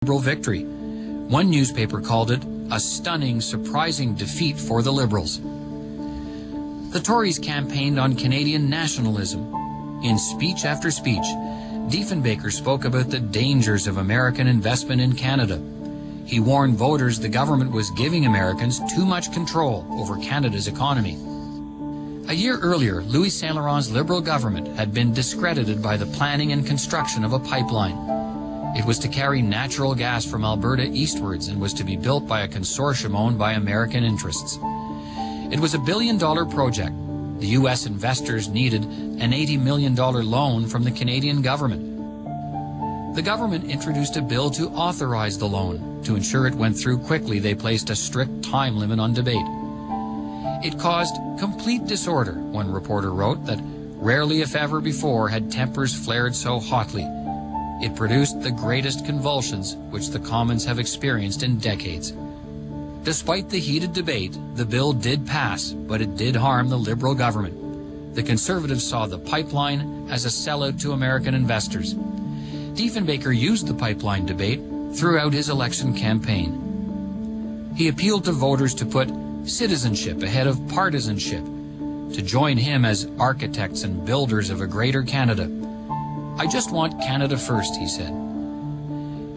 Liberal victory. One newspaper called it a stunning, surprising defeat for the Liberals. The Tories campaigned on Canadian nationalism. In speech after speech, Diefenbaker spoke about the dangers of American investment in Canada. He warned voters the government was giving Americans too much control over Canada's economy. A year earlier, Louis Saint Laurent's Liberal government had been discredited by the planning and construction of a pipeline. It was to carry natural gas from Alberta eastwards and was to be built by a consortium owned by American interests. It was a billion-dollar project. The U.S. investors needed an $80 million loan from the Canadian government. The government introduced a bill to authorize the loan. To ensure it went through quickly, they placed a strict time limit on debate. It caused complete disorder, one reporter wrote, that rarely if ever before had tempers flared so hotly. It produced the greatest convulsions which the Commons have experienced in decades. Despite the heated debate, the bill did pass, but it did harm the Liberal government. The Conservatives saw the pipeline as a sellout to American investors. Diefenbaker used the pipeline debate throughout his election campaign. He appealed to voters to put citizenship ahead of partisanship, to join him as architects and builders of a greater Canada. "I just want Canada first," he said.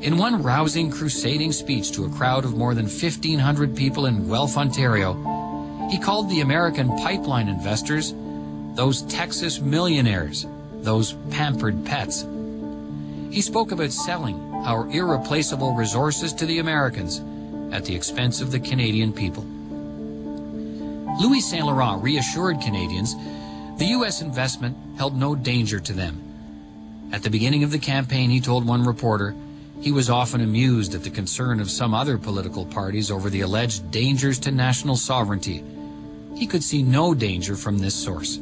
In one rousing, crusading speech to a crowd of more than 1,500 people in Guelph, Ontario, he called the American pipeline investors those Texas millionaires, those pampered pets. He spoke about selling our irreplaceable resources to the Americans at the expense of the Canadian people. Louis Saint Laurent reassured Canadians the U.S. investment held no danger to them. At the beginning of the campaign, he told one reporter, he was often amused at the concern of some other political parties over the alleged dangers to national sovereignty. He could see no danger from this source.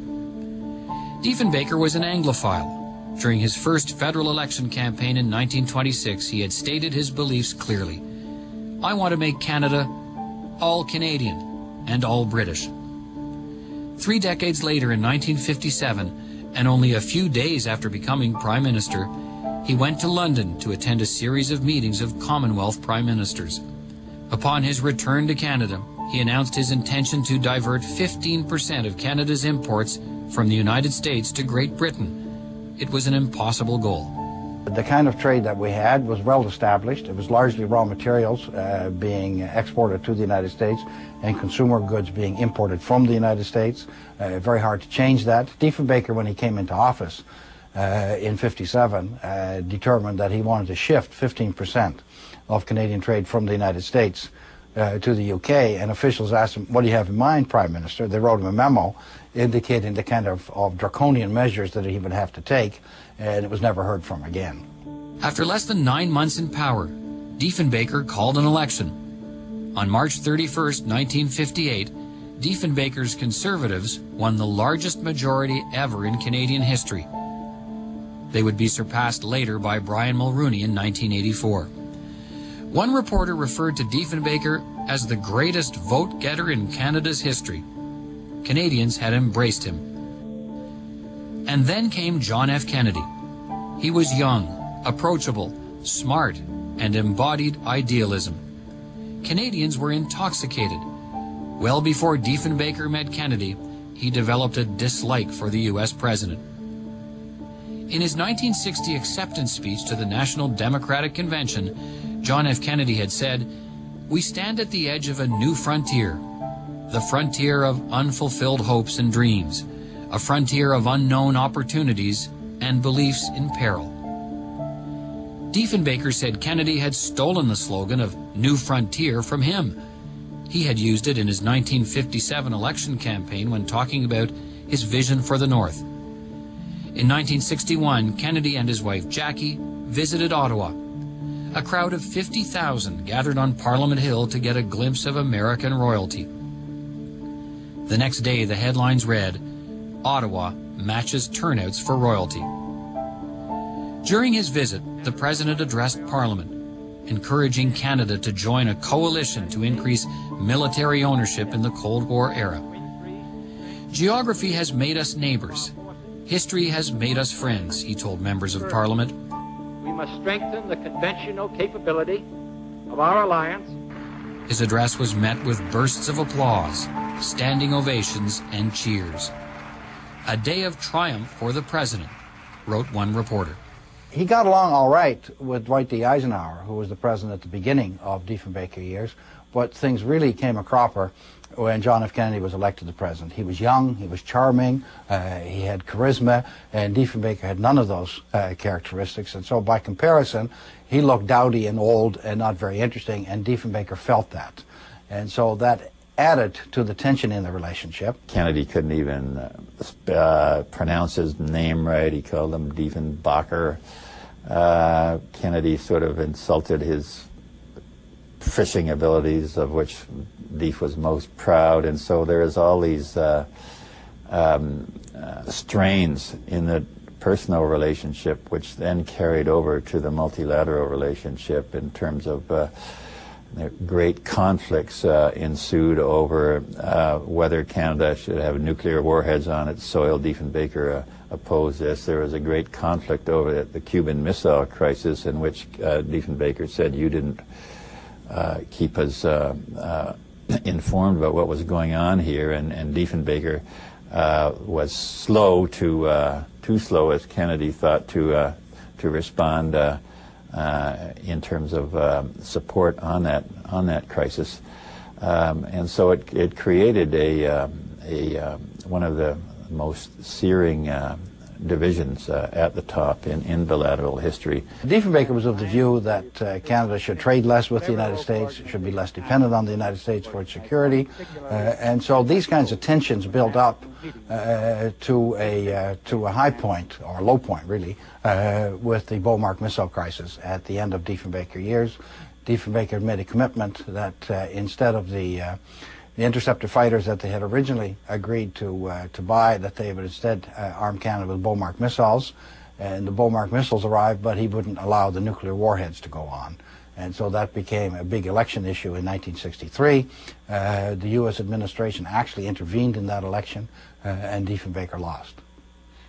Diefenbaker was an Anglophile. During his first federal election campaign in 1926, he had stated his beliefs clearly. "I want to make Canada all Canadian and all British." 3 decades later, in 1957, and only a few days after becoming Prime Minister, he went to London to attend a series of meetings of Commonwealth Prime Ministers. Upon his return to Canada, he announced his intention to divert 15% of Canada's imports from the United States to Great Britain. It was an impossible goal. The kind of trade that we had was well established. It was largely raw materials being exported to the United States and consumer goods being imported from the United States. Very hard to change that. Diefenbaker, when he came into office in '57, determined that he wanted to shift 15% of Canadian trade from the United States to the UK, and officials asked him, "What do you have in mind, Prime Minister?" They wrote him a memo indicating the kind of draconian measures that he would have to take, and it was never heard from again. After less than 9 months in power, Diefenbaker called an election. On March 31st, 1958, Diefenbaker's Conservatives won the largest majority ever in Canadian history. They would be surpassed later by Brian Mulroney in 1984. One reporter referred to Diefenbaker as the greatest vote-getter in Canada's history. Canadians had embraced him. And then came John F. Kennedy. He was young, approachable, smart, and embodied idealism. Canadians were intoxicated. Well before Diefenbaker met Kennedy, he developed a dislike for the U.S. president. In his 1960 acceptance speech to the National Democratic Convention, John F. Kennedy had said, "We stand at the edge of a new frontier, the frontier of unfulfilled hopes and dreams, a frontier of unknown opportunities and beliefs in peril." Diefenbaker said Kennedy had stolen the slogan of New Frontier from him. He had used it in his 1957 election campaign when talking about his vision for the North. In 1961, Kennedy and his wife Jackie visited Ottawa. A crowd of 50,000 gathered on Parliament Hill to get a glimpse of American royalty. The next day, the headlines read, "Ottawa matches turnouts for royalty." During his visit, the President addressed Parliament, encouraging Canada to join a coalition to increase military ownership in the Cold War era. "Geography has made us neighbors. History has made us friends," he told members of Parliament. we must strengthen the conventional capability of our alliance. His address was met with bursts of applause, standing ovations, and cheers. A day of triumph for the president, wrote one reporter. He got along all right with Dwight D. Eisenhower, who was the president at the beginning of Diefenbaker years, but things really came a cropper when John F. Kennedy was elected the president. He was young, he was charming, he had charisma, and Diefenbaker had none of those characteristics, and so by comparison, he looked dowdy and old and not very interesting, and Diefenbaker felt that. And so that added to the tension in the relationship. Kennedy couldn't even pronounce his name right. He called him Diefenbaker. Kennedy sort of insulted his fishing abilities, of which Dief was most proud, and so there is all these strains in the personal relationship, which then carried over to the multilateral relationship in terms of great conflicts ensued over whether Canada should have nuclear warheads on its soil. Diefenbaker opposed this. There was a great conflict over the Cuban Missile Crisis, in which Diefenbaker said, "You didn't keep us informed about what was going on here," and Diefenbaker was slow too slow, as Kennedy thought, to respond in terms of support on that crisis, and so it created one of the most searing divisions at the top in bilateral history. Diefenbaker was of the view that Canada should trade less with the United States, should be less dependent on the United States for its security, and so these kinds of tensions built up to a high point, or low point really, with the Beaumark missile crisis at the end of Diefenbaker years. Diefenbaker made a commitment that instead of the interceptor fighters that they had originally agreed to buy, that they would instead arm Canada with Beaumark missiles. And the Beaumark missiles arrived, but he wouldn't allow the nuclear warheads to go on. And so that became a big election issue in 1963. The U.S. administration actually intervened in that election, and Diefenbaker lost.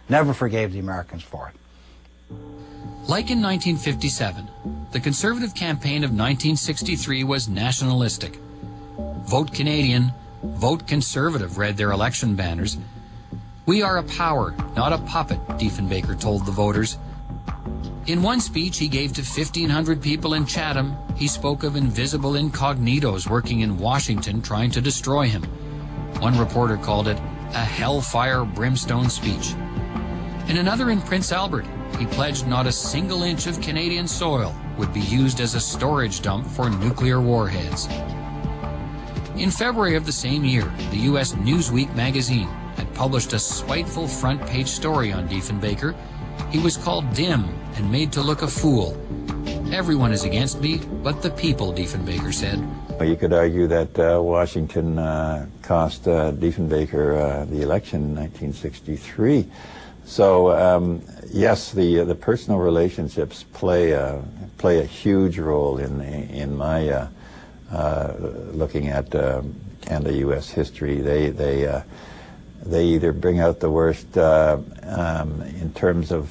Never forgave the Americans for it. Like in 1957, the Conservative campaign of 1963 was nationalistic. Vote Canadian, vote Conservative read their election banners. "We are a power, not a puppet," Diefenbaker told the voters. In one speech he gave to 1,500 people in Chatham, he spoke of invisible incognitos working in Washington trying to destroy him. One reporter called it a hellfire brimstone speech. In another in Prince Albert, he pledged not a single inch of Canadian soil would be used as a storage dump for nuclear warheads. In February of the same year, the U.S. Newsweek magazine had published a spiteful front-page story on Diefenbaker. He was called dim and made to look a fool. "Everyone is against me, but the people," Diefenbaker said. You could argue that Washington cost Diefenbaker the election in 1963. So yes, the personal relationships play a huge role in my looking at Canada-U.S. history. They either bring out the worst in terms of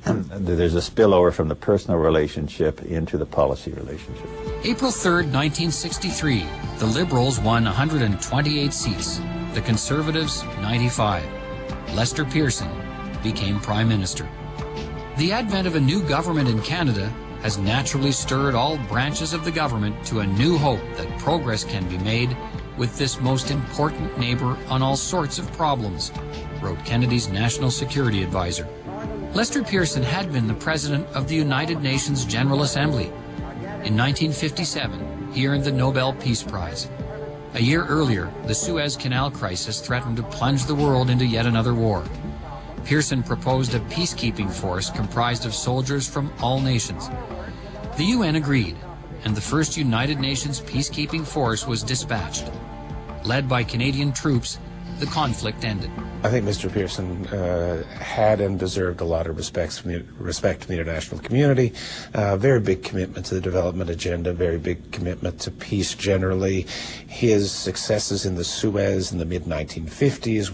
there's a spillover from the personal relationship into the policy relationship. April 3rd, 1963, the Liberals won 128 seats, the Conservatives 95. Lester Pearson became Prime Minister. The advent of a new government in Canada has naturally stirred all branches of the government to a new hope that progress can be made with this most important neighbor on all sorts of problems, wrote Kennedy's National Security Advisor. Lester Pearson had been the president of the United Nations General Assembly. In 1957, he earned the Nobel Peace Prize. A year earlier, the Suez Canal crisis threatened to plunge the world into yet another war. Pearson proposed a peacekeeping force comprised of soldiers from all nations. The UN agreed, and the first United Nations peacekeeping force was dispatched. Led by Canadian troops, the conflict ended. I think Mr. Pearson had and deserved a lot of respect from the international community. Very big commitment to the development agenda, very big commitment to peace generally. His successes in the Suez in the mid-1950s